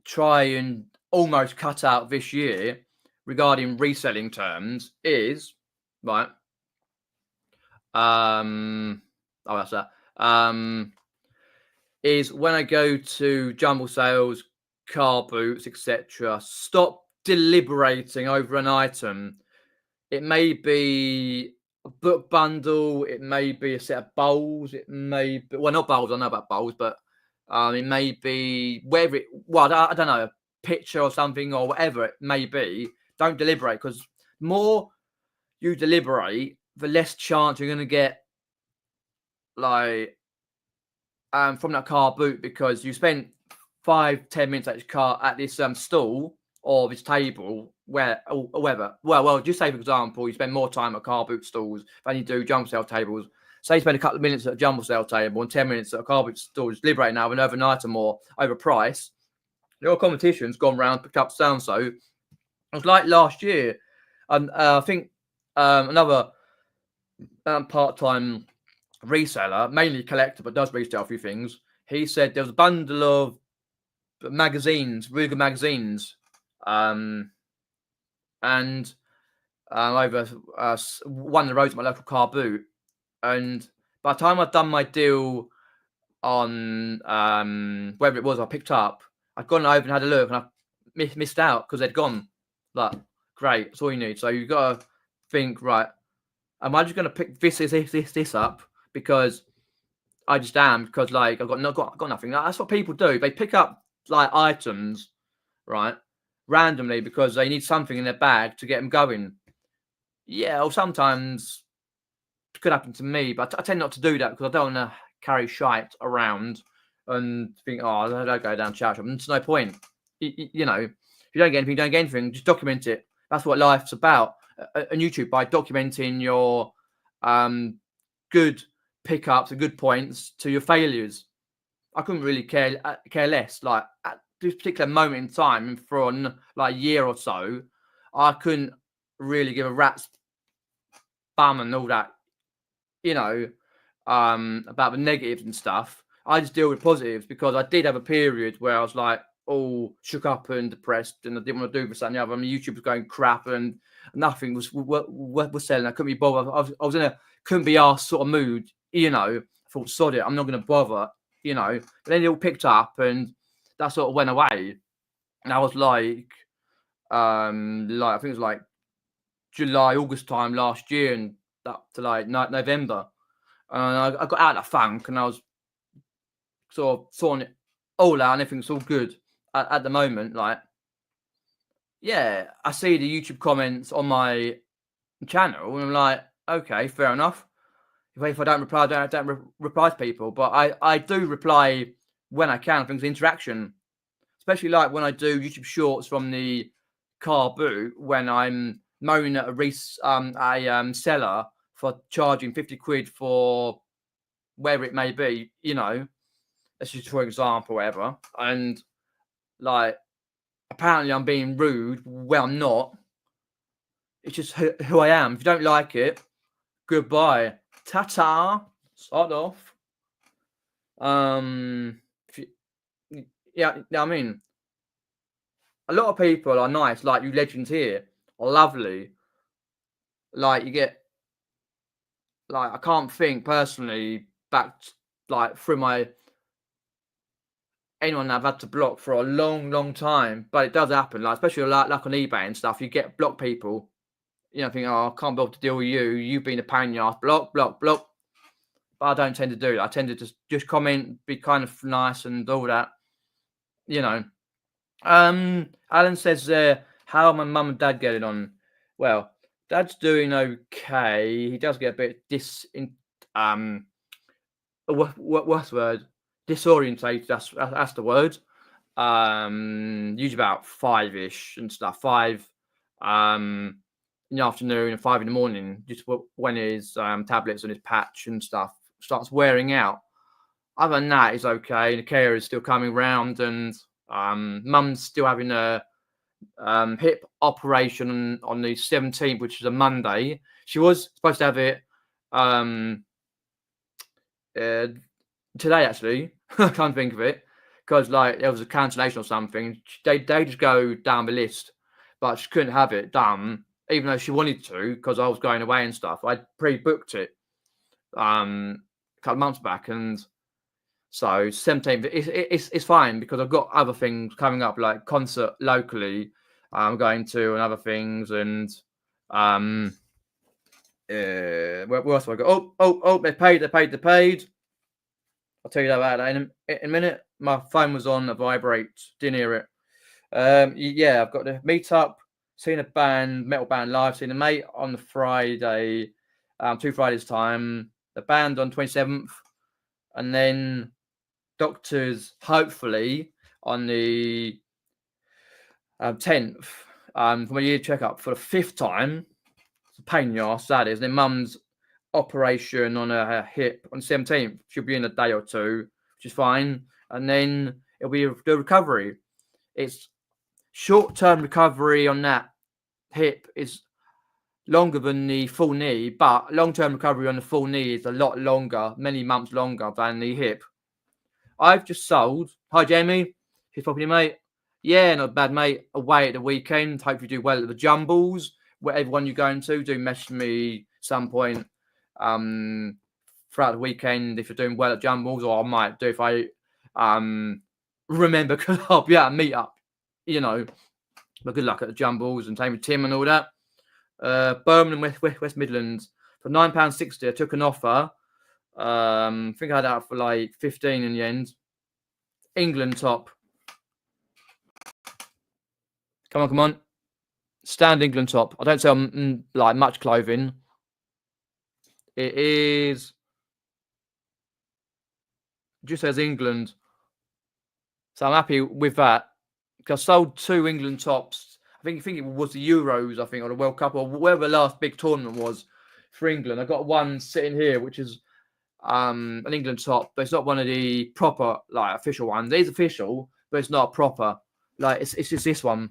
try and almost cut out this year regarding reselling terms is, right, that's that. Is when I go to jumble sales, car boots, etc., stop deliberating over an item. It may be a book bundle, it may be a set of bowls, it may be, well, not bowls, I know about bowls, but it may be wherever it, well, I don't know, a picture or something or whatever it may be. Don't deliberate, because the more you deliberate, the less chance you're going to get, like, from that car boot, because you spent 5-10 minutes at this stall or this table where or whatever. Well, just say for example, you spend more time at car boot stalls than you do jumble sale tables. Say you spend a couple of minutes at a jumble sale table and 10 minutes at a car boot stall, just deliberating now and overnight or more over price. Your competition's gone round, picked up so and so. It was like last year. I think another part-time reseller, mainly collector, but does resell a few things. He said there was a bundle of magazines, really good magazines, and over one of the roads at my local car boot. And by the time I'd done my deal on wherever it was I picked up, I'd gone over and had a look, and I missed out because they'd gone. Like, great, that's all you need. So you've got to think, right, am I just going to pick this up because I just am, because like I've got nothing. That's what people do. They pick up like items, right, randomly because they need something in their bag to get them going. Yeah, or sometimes it could happen to me, but I tend not to do that because I don't want to carry shite around and think, oh, I don't go down chat shop. There's no point. You know, if you don't get anything, you don't get anything. Just document it. That's what life's about. On YouTube, by documenting your good pickups and good points to your failures. I couldn't really care less. Like at this particular moment in time, for like a year or so, I couldn't really give a rat's bum and all that, you know, about the negatives and stuff. I just deal with positives because I did have a period where I was like all shook up and depressed, and I didn't want to do this and the other. I mean, YouTube was going crap and nothing was selling. I couldn't be bothered. I was in a couldn't be asked sort of mood, you know. I thought, sod it, I'm not going to bother, you know. But then it all picked up and that sort of went away. And I was like I think it was like July, August time last year, and up to like November. And I got out of the funk, and I was sort of sorting it all out, and everything's all good at the moment. Like, yeah, I see the YouTube comments on my channel, and I'm like, okay, fair enough. If I don't reply, I don't reply to people. But I do reply when I can. I think it's interaction, especially like when I do YouTube shorts from the car boot, when I'm moaning at a seller for charging 50 quid for wherever it may be, you know, that's just for example, whatever. And like, apparently I'm being rude. Well, I'm not. It's just who I am. If you don't like it, goodbye. Ta-ta. Sod off. Yeah, I mean, a lot of people are nice, like you legends here, are lovely. Like, you get, like, I can't think personally back, like, through my, anyone I've had to block for a long time, but it does happen, like, especially like on eBay and stuff. You get block people, you know, think, oh, I can't bother to deal with you being a pain in the ass, block. But I don't tend to do that. I tend to just comment, be kind of nice and all that, you know. Alan says, how are my mum and dad getting on? Well, Dad's doing okay. He does get a bit what's the word? Disorientated. That's the word. Usually about 5-ish and stuff. 5 in the afternoon and 5 in the morning. Just when his tablets and his patch and stuff starts wearing out. Other than that, he's okay. The carer is still coming round, and Mum's still having a hip operation on the 17th, which is a Monday. She was supposed to have it today, actually. I can't think of it because like there was a cancellation or something. They just go down the list, but she couldn't have it done, even though she wanted to, because I was going away and stuff. I pre-booked it a couple of months back, and so 17th, it's fine because I've got other things coming up, like concert locally I'm going to, and other things, and where else have I got? Oh, they paid. I'll tell you about that in a minute. My phone was on a vibrate, didn't hear it. Yeah, I've got the meetup, seen a metal band live, seen a mate on the Friday, 2 Fridays time, the band on 27th, and then doctors hopefully on the 10th for my year checkup for the 5th time. It's a pain in the arse, that is. And then Mum's operation on her hip on the 17th. She'll be in a day or two, which is fine. And then it'll be the recovery. It's short-term recovery on that hip is longer than the full knee, but long-term recovery on the full knee is a lot longer, many months longer than the hip. I've just sold. Hi, Jamie. His property, mate. Yeah, not bad, mate. Away at the weekend. Hope you do well at the jumbles. Whatever one you're going to, do message me some point throughout the weekend if you're doing well at jumbles, or I might do if I remember, because I'll be at a meet up, you know. But good luck at the jumbles, and same with Tim and all that. Birmingham, West Midlands for £9.60. I took an offer. I think I had that for like 15 in the end. England top. Come on. Stand England top. I don't sell like much clothing. It is. Just says England. So I'm happy with that. Because I sold 2 England tops. I think it was the Euros, I think, or the World Cup, or whatever the last big tournament was for England. I got one sitting here, which is an England top, but it's not one of the proper, like, official ones. It is official, but it's not proper. Like, it's just this one.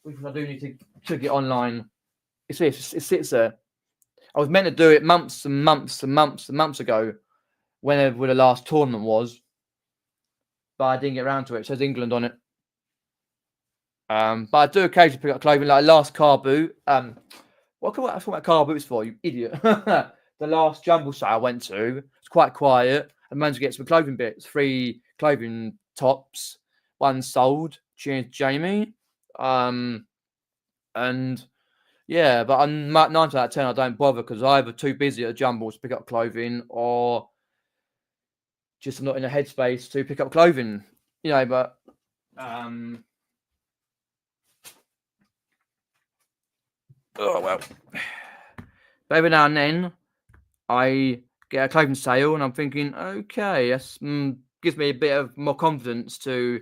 Which I do need to get online. It sits there. I was meant to do it months and months and months and months ago, whenever the last tournament was, but I didn't get around to it. It says England on it. But I do occasionally pick up clothing, like last car boot. What can I talk about car boots for, you idiot? The last jumble sale I went to, it's quite quiet. I managed to get some clothing bits, 3 clothing tops, 1 sold. Cheers, Jamie. And yeah, but I'm 9 times out of 10 I don't bother, because I'm either too busy at jumbles to pick up clothing, or just I'm not in a headspace to pick up clothing, you know. But oh well. But every now and then I get a clothing sale, and I'm thinking, okay, that's gives me a bit of more confidence to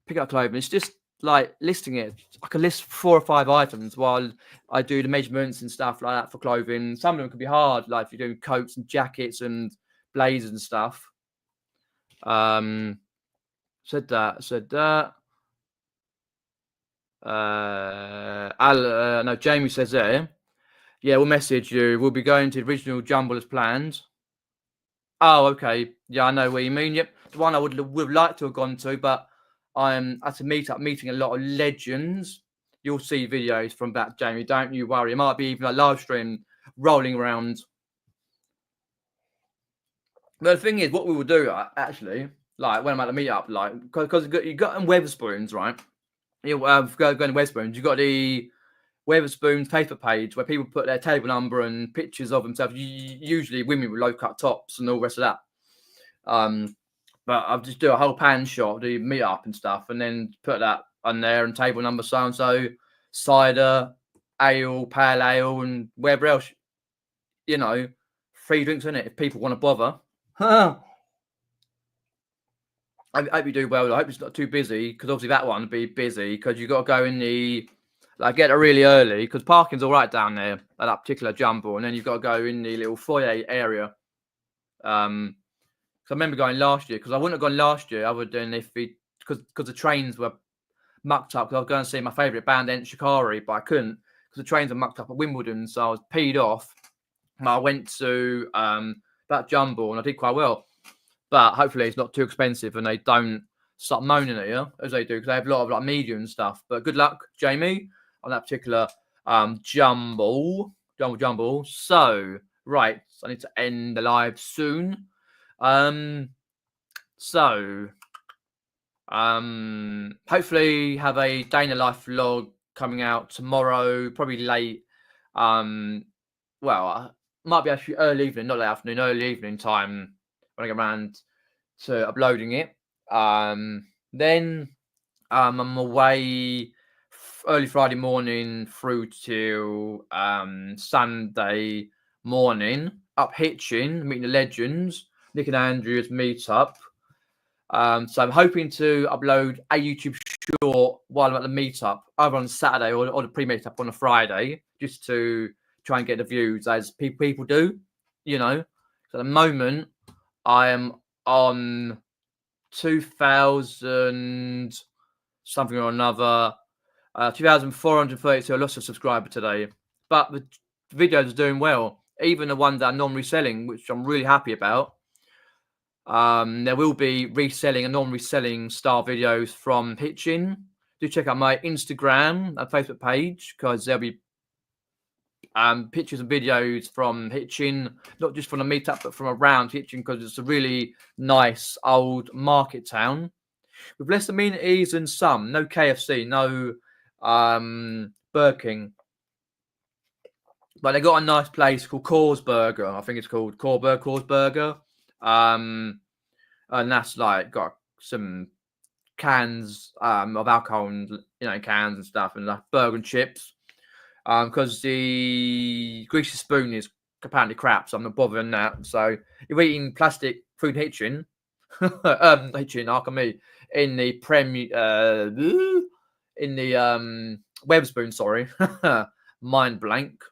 pick up clothing. It's just like listing it. I can list 4 or 5 items while I do the measurements and stuff like that for clothing. Some of them can be hard, like if you're doing coats and jackets and blazers and stuff. Said that. No, Jamie says there. Yeah, we'll message you. We'll be going to the original jumble as planned. Oh, okay. Yeah, I know what you mean. Yep, the one I would have liked to have gone to, but I'm at a meeting a lot of legends. You'll see videos from that, Jamie. Don't you worry. It might be even a live stream rolling around. But the thing is, what we will do actually, like when I'm at the meet up, like because you got Weatherspoons, right? You going to Weatherspoons. You got the Weatherspoons Facebook page where people put their table number and pictures of themselves. Usually women with low cut tops and all the rest of that. But I'll just do a whole pan shot, do meet up and stuff, and then put that on there, and table number so and so, cider, ale, pale ale, and wherever else, you know, free drinks in it if people want to bother. I hope you do well. I hope it's not too busy, because obviously that one would be busy, because you've got to go in the, like, get there really early, because parking's all right down there at that particular jumble, and then you've got to go in the little foyer area. I remember going last year, because I wouldn't have gone last year other than if because the trains were mucked up, because I was going to see my favourite band, Shikari, but I couldn't because the trains were mucked up at Wimbledon, so I was peed off. I went to that jumble, and I did quite well. But hopefully it's not too expensive, and they don't start moaning at you, as they do, because they have a lot of like media and stuff. But good luck, Jamie, on that particular jumble. So, right, I need to end the live soon. Hopefully have a day in the life vlog coming out tomorrow, probably late. Well, might be actually early evening, not late afternoon, early evening time when I get around to uploading it. Then I'm away early Friday morning through till Sunday morning up Hitchin, meeting the legends. Nick and Andrew's meet up. So I'm hoping to upload a YouTube short while I'm at the meetup, either on Saturday or the pre-meetup on a Friday, just to try and get the views as people do, you know. So at the moment, I am on 2,000 something or another, 2,432. I lost a subscriber today, but the videos are doing well. Even the ones that are non-reselling, which I'm really happy about. There will be reselling and non-reselling style videos from Hitchin. Do check out my Instagram and Facebook page, because there'll be pictures and videos from Hitchin, not just from the meetup, but from around Hitchin, because it's a really nice old market town with less amenities than some. No KFC, no Burger King. But they got a nice place called Coors Burger. I think it's called Coors Burger. And that's like got some cans of alcohol and cans and stuff, and like burger and chips. Because the greasy spoon is apparently crap, so I'm not bothering that. So you're eating plastic food Hitchin, Hitchin, me, in the web spoon. Sorry, mind blank.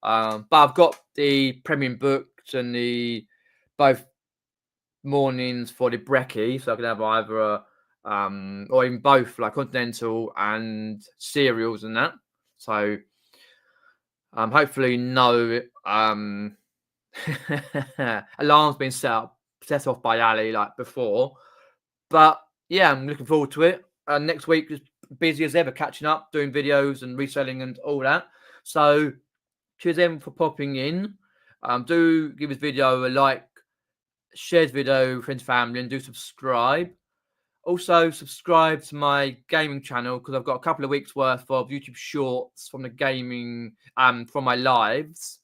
But I've got the premium booked and the both mornings for the brekkie, so I can have either a or even both, like continental and cereals and that. So hopefully no alarms being set off by Ali like before. But yeah, I'm looking forward to it. Next week is busy as ever, catching up, doing videos and reselling and all that. So cheers everyone for popping in. Do give this video a like, share the video with friends, family, and do subscribe. Also, subscribe to my gaming channel, because I've got a couple of weeks worth of YouTube shorts from the gaming, from my lives.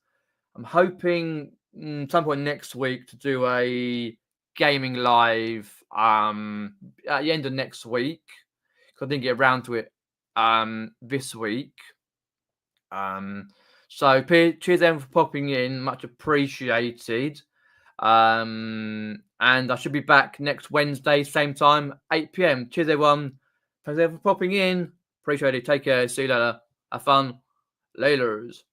I'm hoping some point next week to do a gaming live at the end of next week, because I didn't get around to it this week. So cheers everyone for popping in, much appreciated. And I should be back next Wednesday, same time, 8 PM. Cheers everyone. Thanks everyone for popping in. Appreciate it. Take care. See you later. Have fun. Laters.